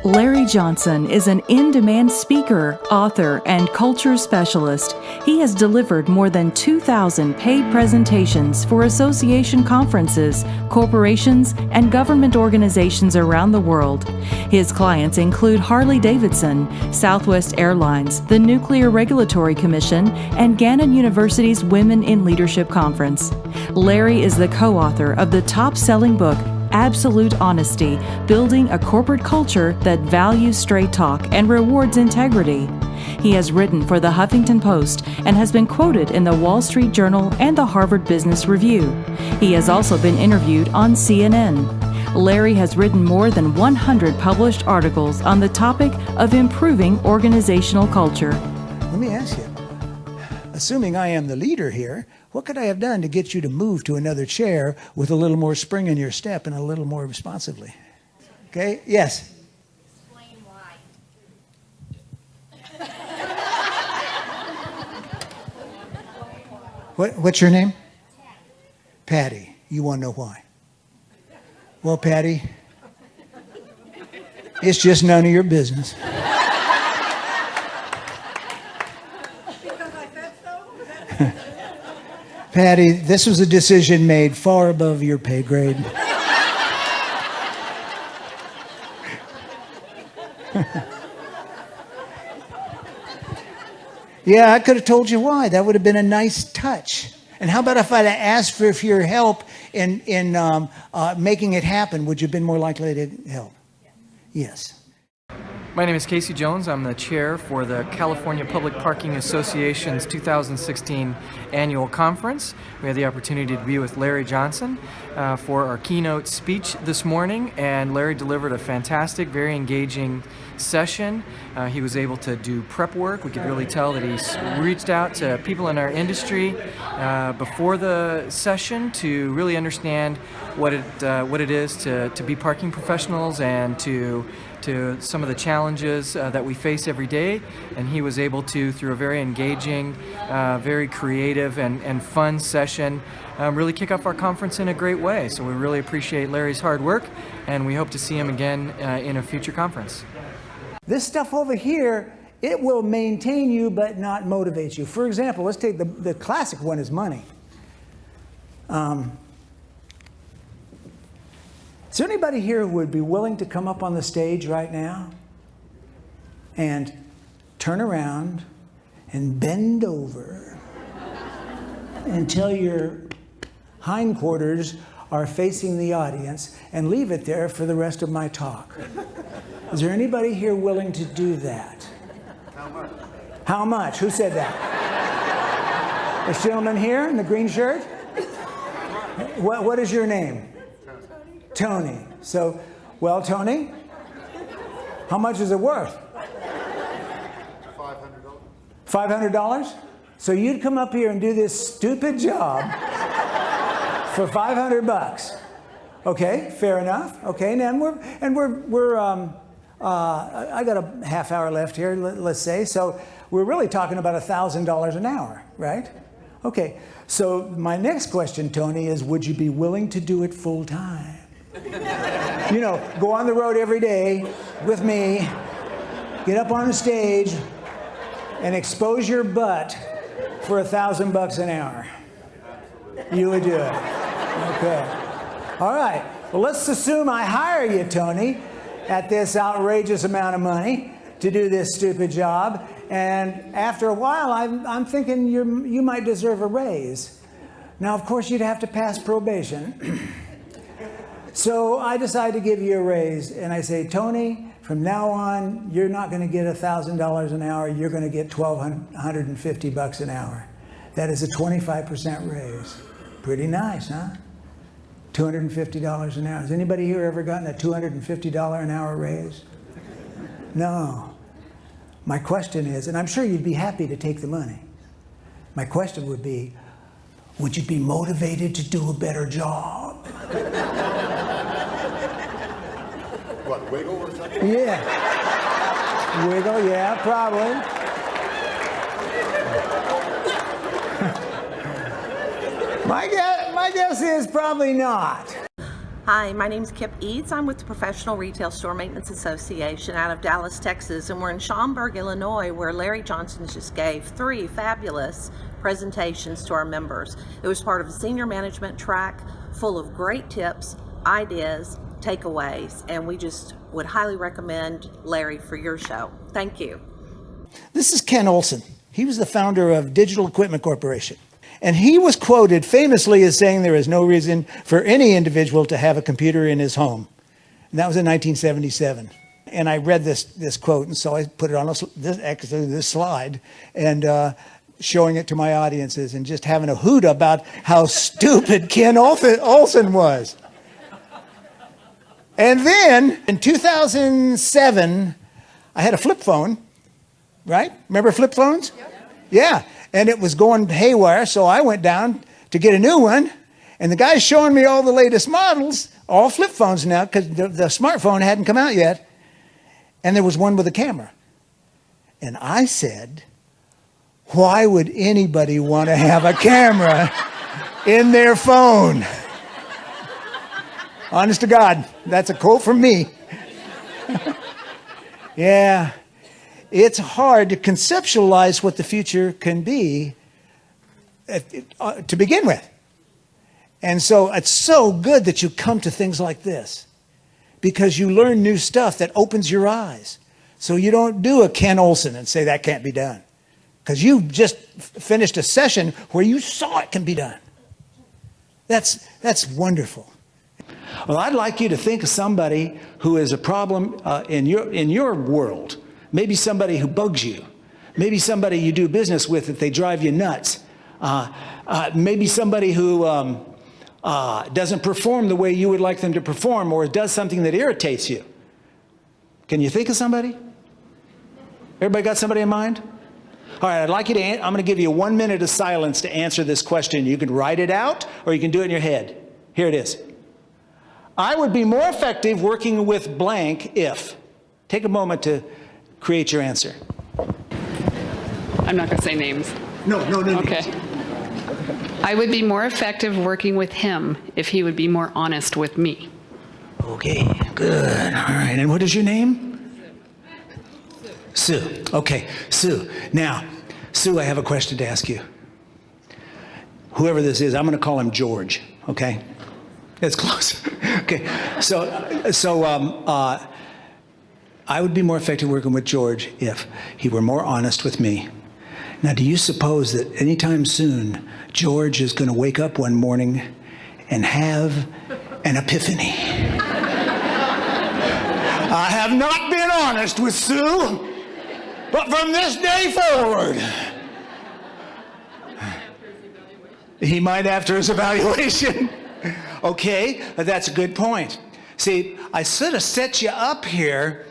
Larry Johnson is an in-demand speaker, author, and culture specialist. He has delivered more than 2,000 paid presentations for association conferences, corporations, and government organizations around the world. His clients include Harley-Davidson, Southwest Airlines, the Nuclear Regulatory Commission, and Gannon University's Women in Leadership Conference. Larry is the co-author of the top-selling book, Absolute Honesty, Building a Corporate Culture that Values Straight Talk and Rewards Integrity. He has written for the Huffington Post and has been quoted in the Wall Street Journal and the Harvard Business Review. He has also been interviewed on CNN. Larry has written more than 100 published articles on the topic of improving organizational culture. Let me ask you, assuming I am the leader here, what could I have done to get you to move to another chair with a little more spring in your step and a little more responsively? Okay, yes? Explain why. What's your name? Patty. You want to know why? Well, Patty, it's just none of your business. Because I said so? Patty, this was a decision made far above your pay grade. Yeah, I could have told you why. That would have been a nice touch. And how about if I'd asked for your help in making it happen? Would you have been more likely to help? Yes. My name is Casey Jones. I'm the chair for the California Public Parking Association's 2016 annual conference. We had the opportunity to be with Larry Johnson for our keynote speech this morning, and Larry delivered a fantastic, very engaging session. He was able to do prep work. We could really tell that he's reached out to people in our industry before the session to really understand what it is to be parking professionals and to some of the challenges that we face every day, and he was able to, through a very engaging, very creative and fun session, really kick off our conference in a great way. So we really appreciate Larry's hard work, and we hope to see him again in a future conference. This stuff over here, it will maintain you but not motivate you. For example, let's take the classic one is money. Is there anybody here who would be willing to come up on the stage right now and turn around and bend over until your hindquarters are facing the audience and leave it there for the rest of my talk? Is there anybody here willing to do that? How much? How much? Who said that? This gentleman here in the green shirt? What is your name? Tony. So, well, Tony, how much is it worth? $500. $500? So you'd come up here and do this stupid job for $500. Okay, fair enough. Okay, and we're I got a half hour left here, let's say. So we're really talking about $1,000 an hour, right? Okay. So my next question, Tony, is would you be willing to do it full time? You know, go on the road every day with me, get up on the stage, and expose your butt for $1,000 an hour. You would do it. Okay. All right. Well, let's assume I hire you, Tony, at this outrageous amount of money to do this stupid job. And after a while, I'm thinking you might deserve a raise. Now, of course, you'd have to pass probation. So I decide to give you a raise, and I say, Tony, from now on, you're not going to get $1,000 an hour. You're going to get $1,250 an hour. That is a 25% raise. Pretty nice, huh? $250 an hour. Has anybody here ever gotten a $250 an hour raise? No. My question is, and I'm sure you'd be happy to take the money. My question would be you be motivated to do a better job? What, wiggle or something? Yeah. Wiggle, yeah, probably. My guess is probably not. Hi, my name is Kip Eads. I'm with the Professional Retail Store Maintenance Association out of Dallas, Texas, and we're in Schaumburg, Illinois, where Larry Johnson just gave 3 fabulous presentations to our members. It was part of a senior management track full of great tips, ideas, takeaways, and we just would highly recommend Larry for your show. Thank you. This is Ken Olsen. He was the founder of Digital Equipment Corporation. And he was quoted famously as saying there is no reason for any individual to have a computer in his home. And that was in 1977. And I read this quote, and so I put it on this slide, and showing it to my audiences and just having a hoot about how stupid Ken Olsen was. And then in 2007, I had a flip phone, right? Remember flip phones? Yeah. And it was going haywire, so I went down to get a new one. And the guy's showing me all the latest models, all flip phones now, because the smartphone hadn't come out yet. And there was one with a camera. And I said, why would anybody want to have a camera in their phone? Honest to God, that's a quote from me. Yeah. It's hard to conceptualize what the future can be to begin with. And so it's so good that you come to things like this, because you learn new stuff that opens your eyes. So you don't do a Ken Olsen and say that can't be done, because you just finished a session where you saw it can be done. That's wonderful. Well, I'd like you to think of somebody who is a problem in your world. Maybe somebody who bugs you. Maybe somebody you do business with that they drive you nuts. Maybe somebody who doesn't perform the way you would like them to perform, or does something that irritates you. Can you think of somebody? Everybody got somebody in mind? All right, I'd like you to, I'm going to give you 1 minute of silence to answer this question. You can write it out, or you can do it in your head. Here it is. I would be more effective working with blank if. Take a moment to create your answer. I'm not going to say names. No. Okay. I would be more effective working with him if he would be more honest with me. Okay, good. All right, and what is your name? Sue. Okay, Sue. Now, Sue, I have a question to ask you. Whoever this is, I'm going to call him George, okay? That's close. Okay, so I would be more effective working with George if he were more honest with me. Now, do you suppose that anytime soon, George is going to wake up one morning and have an epiphany? I have not been honest with Sue, but from this day forward, he might after his evaluation. Okay, that's a good point. See, I sort of set you up here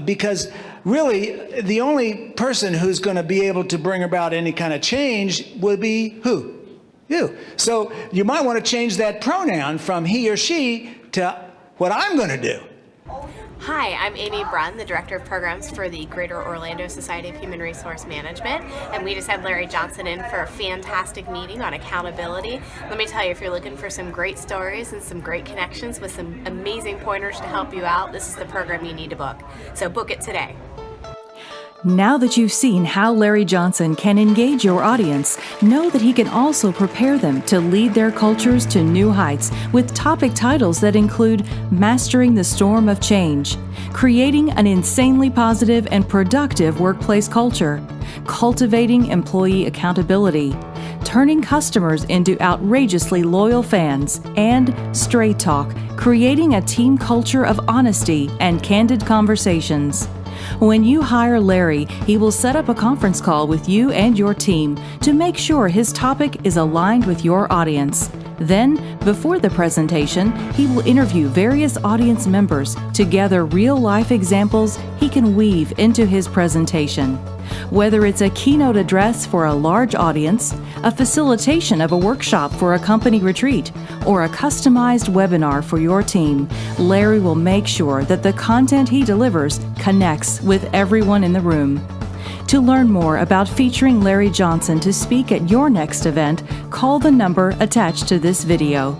because really the only person who's going to be able to bring about any kind of change would be who? You. So you might want to change that pronoun from he or she to what I'm going to do. Hi, I'm Amy Brunn, the Director of Programs for the Greater Orlando Society of Human Resource Management, and we just had Larry Johnson in for a fantastic meeting on accountability. Let me tell you, if you're looking for some great stories and some great connections with some amazing pointers to help you out, this is the program you need to book. So book it today. Now that you've seen how Larry Johnson can engage your audience, know that he can also prepare them to lead their cultures to new heights with topic titles that include Mastering the Storm of Change, Creating an Insanely Positive and Productive Workplace Culture, Cultivating Employee Accountability, Turning Customers into Outrageously Loyal Fans, and Straight Talk, Creating a Team Culture of Honesty and Candid Conversations. When you hire Larry, he will set up a conference call with you and your team to make sure his topic is aligned with your audience. Then, before the presentation, he will interview various audience members to gather real-life examples he can weave into his presentation. Whether it's a keynote address for a large audience, a facilitation of a workshop for a company retreat, or a customized webinar for your team, Larry will make sure that the content he delivers connects with everyone in the room. To learn more about featuring Larry Johnson to speak at your next event, call the number attached to this video.